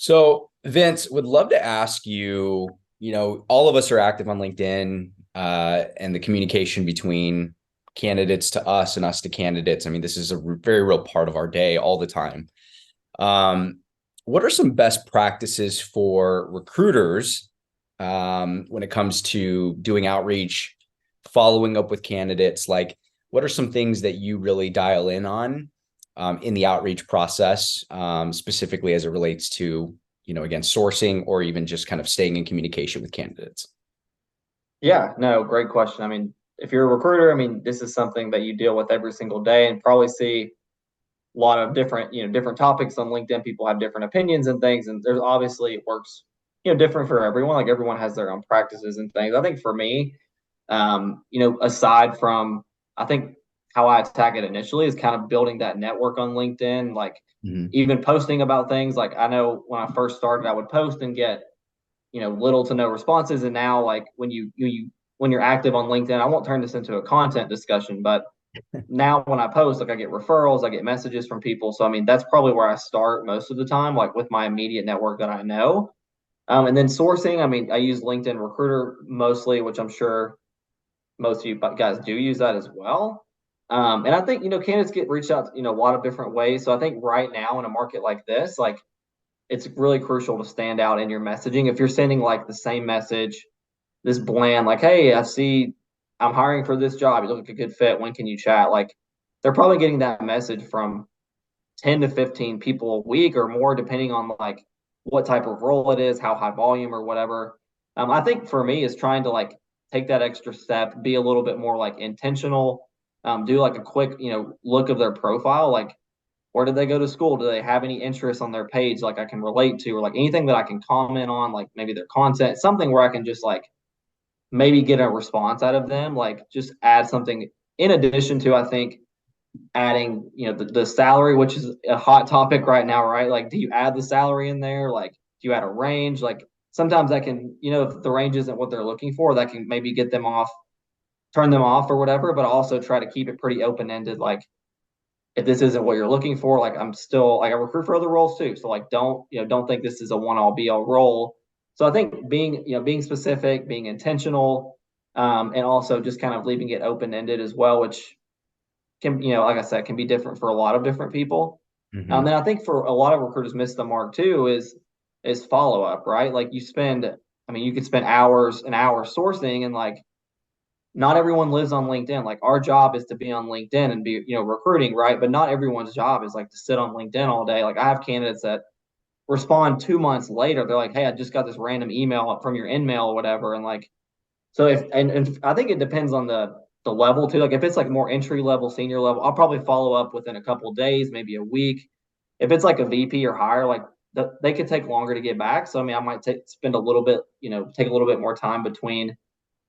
So, Vince, would love to ask you, all of us are active on LinkedIn, and the communication between candidates to us and us to candidates. I mean, this is a very real part of our day all the time. Um, what are some best practices for recruiters when it comes to doing outreach, following up with candidates? Like, what are some things that you really dial in on in the outreach process, specifically as it relates to, again, sourcing or even just kind of staying in communication with candidates? Yeah, no, great question. I mean, if you're a recruiter, I mean, this is something that you deal with every single day and probably see a lot of different, different topics on LinkedIn. People have different opinions and things, and there's obviously it works, different for everyone. Like everyone has their own practices and things. I think for me, aside from, I think how I attack it initially is kind of building that network on LinkedIn, like Mhm. even posting about things. Like I know when I first started, I would post and get little to no responses, and now like when you're active on LinkedIn, I won't turn this into a content discussion, but now when I post, like I get referrals, I get messages from people. So I mean, that's probably where I start most of the time, like with my immediate network that I know. And then sourcing, I mean, I use LinkedIn Recruiter mostly, which I'm sure most of you guys do use that as well. And I think candidates get reached out a lot of different ways. So I think right now in a market like this, like it's really crucial to stand out in your messaging. If you're sending like the same message, this bland, like, hey, I see I'm hiring for this job. You look like a good fit. When can you chat? Like, they're probably getting that message from 10 to 15 people a week or more, depending on like what type of role it is, how high volume or whatever. I think for me is trying to like take that extra step, be a little bit more like intentional, do like a quick, look of their profile, like where did they go to school? Do they have any interests on their page like I can relate to, or like anything that I can comment on, like maybe their content, something where I can just like maybe get a response out of them, like just add something in addition to, I think, adding, the salary, which is a hot topic right now, right? Like, do you add the salary in there? Like, do you add a range? Like, sometimes that can, if the range isn't what they're looking for, that can maybe get them off, turn them off or whatever, but also try to keep it pretty open ended. Like, if this isn't what you're looking for, like I'm still like I recruit for other roles too. So like don't think this is a one all be all role. So I think being specific, being intentional, and also just kind of leaving it open ended as well, which can like I said can be different for a lot of different people. Mhm. And I think for a lot of recruiters miss the mark too is follow up, right? Like I mean, you could spend hours and hours sourcing, and like not everyone lives on LinkedIn. Like our job is to be on LinkedIn and be, recruiting, right? But not everyone's job is like to sit on LinkedIn all day. Like I have candidates that respond 2 months later. They're like, hey, I just got this random email from your InMail or whatever. And like, so and I think it depends on the level too. Like if it's like more entry level, senior level, I'll probably follow up within a couple of days, maybe a week. If it's like a VP or higher, like they could take longer to get back. So I mean, I might spend a little bit, take a little bit more time between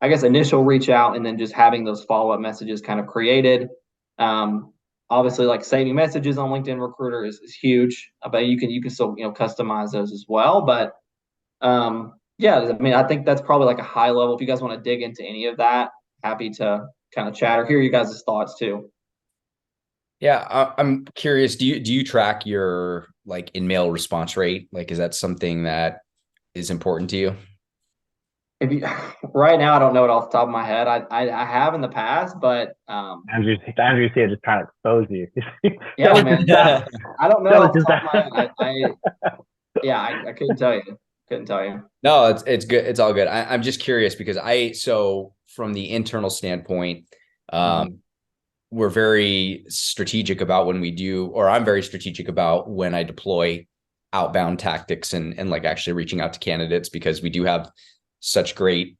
I guess initial reach out and then just having those follow up messages kind of created. Um, Obviously, like saving messages on LinkedIn Recruiter is huge, but you can still customize those as well. But yeah, I mean, I think that's probably like a high level. If you guys want to dig into any of that, happy to kind of chat or hear you guys' thoughts too. Yeah, I'm curious. Do you track your like in-mail response rate? Like, is that something that is important to you? If you right now, I don't know it off the top of my head. I have in the past, but Andrew's here just trying to expose you. yeah, Jealous is man, that. I don't know it Jealous off the is top of my head. that. Yeah, I couldn't tell you. Couldn't tell you. No, it's good. It's all good. I'm just curious because so from the internal standpoint, um, Mhm. we're very strategic about when we do, or I'm very strategic about when I deploy outbound tactics and like actually reaching out to candidates because we do have such great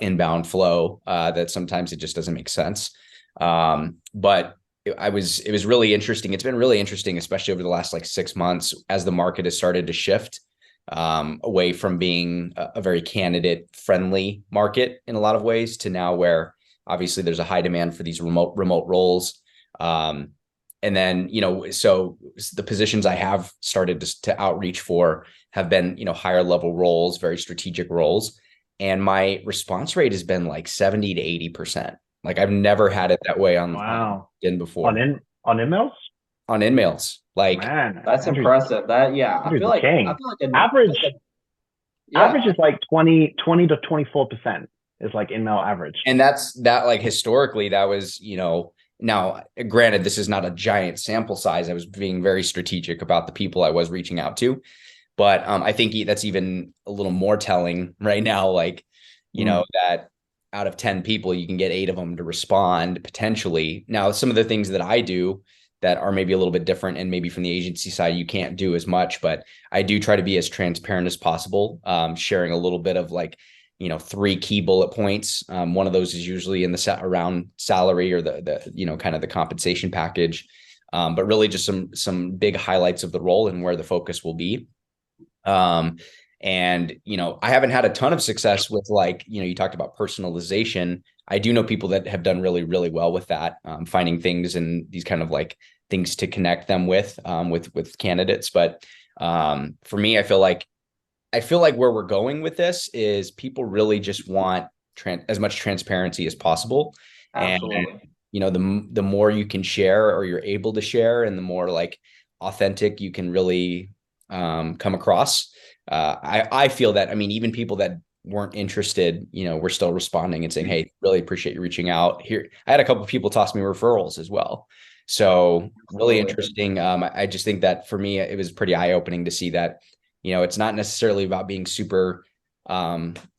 inbound flow that sometimes it just doesn't make sense. But it was really interesting. It's been really interesting, especially over the last like 6 months as the market has started to shift away from being a very candidate friendly market in a lot of ways to now where obviously there's a high demand for these remote roles. Um, and then, so the positions I have started to outreach for have been, higher level roles, very strategic roles. And my response rate has been like 70 to 80%. Like I've never had it that way on Wow. LinkedIn before. On emails? on InMails. Like, Man, That's Andrew's, impressive. That yeah, Andrew's the king. I feel Average like average yeah, is like 20 to 24% is like in-mail average. and that's that, like, historically, that was, now granted, this is not a giant sample size. I was being very strategic about the people I was reaching out to. But I think that's even a little more telling right now. Like, that out of 10 people, you can get 8 of them to respond potentially. Now, some of the things that I do that are maybe a little bit different, and maybe from the agency side, you can't do as much, but I do try to be as transparent as possible, sharing a little bit of like, 3 key bullet points. One of those is usually in the set around salary or the kind of the compensation package. But really just some big highlights of the role and where the focus will be. And I haven't had a ton of success with, like, you talked about personalization. I do know people that have done really, really well with that, finding things and these kind of like things to connect them with candidates. But for me, I feel like where we're going with this is people really just want as much transparency as possible. And absolutely. the more you can share, or you're able to share, and the more like authentic you can really come across. I feel that, I mean, even people that weren't interested, we're still responding and saying, "Hey, really appreciate you reaching out." Here, I had a couple of people toss me referrals as well. So really Absolutely. interesting. I just think that for me, it was pretty eye-opening to see that, it's not necessarily about being super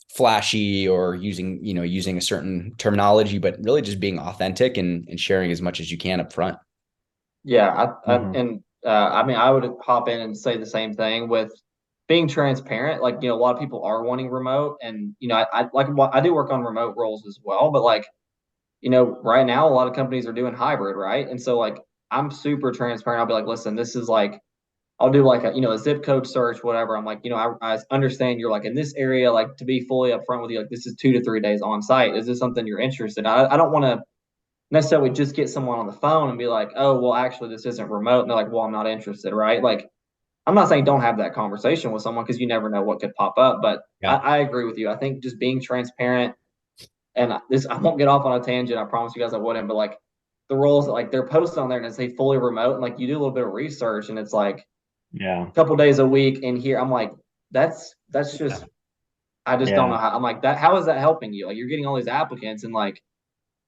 flashy or using a certain terminology, but really just being authentic and sharing as much as you can up front. Yeah, Mhm. I mean, I would hop in and say the same thing with being transparent. Like, a lot of people are wanting remote, and I do work on remote roles as well, but like, right now a lot of companies are doing hybrid, right? And so like, I'm super transparent. I'll be like, listen, this is like, I'll do like a zip code search, whatever. I'm like, I understand you're like in this area, like to be fully upfront with you, like this is 2 to 3 days on site. Is this something you're interested in? I don't want to necessarily just get someone on the phone and be like, oh, well, actually, this isn't remote. And they're like, well, I'm not interested, right? Like, I'm not saying don't have that conversation with someone because you never know what could pop up. But Yeah. I agree with you. I think just being transparent, and I won't get off on a tangent. I promise you guys I wouldn't. But like the roles that like they're posted on there and it's say fully remote, and like you do a little bit of research and it's like Yeah. a couple days a week in here. I'm like, that's just I just don't Yeah. know how. I'm like that. How is that helping you? Like you're getting all these applicants and like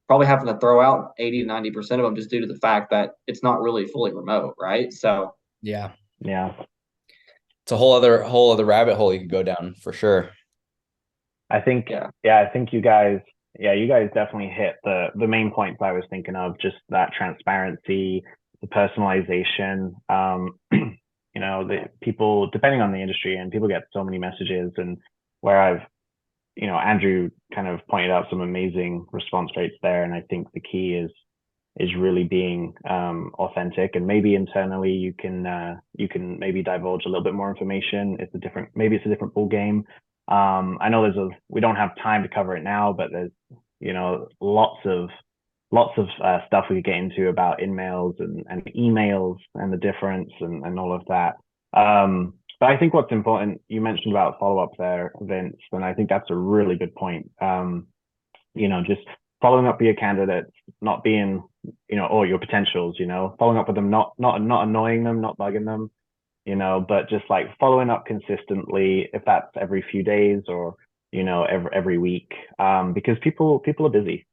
probably having to throw out 80 to 90% of them just due to the fact that it's not really fully remote, right? So Yeah. Yeah. It's a whole other rabbit hole you could go down for sure. I think, yeah, I think you guys definitely hit the main points I was thinking of, just that transparency, the personalization. The people, depending on the industry, and people get so many messages, and where Andrew kind of pointed out some amazing response rates there. And I think the key is really being authentic, and maybe internally you can maybe divulge a little bit more information. Maybe it's a different ball game. I know we don't have time to cover it now, but there's lots of stuff we could get into about InMails and emails and the difference and all of that. But I think what's important, you mentioned about follow up there, Vince, and I think that's a really good point. Just following up with your candidates, not being, or your potentials, following up with them, not annoying them, not bugging them, but just like following up consistently, if that's every few days or, every week, because people are busy,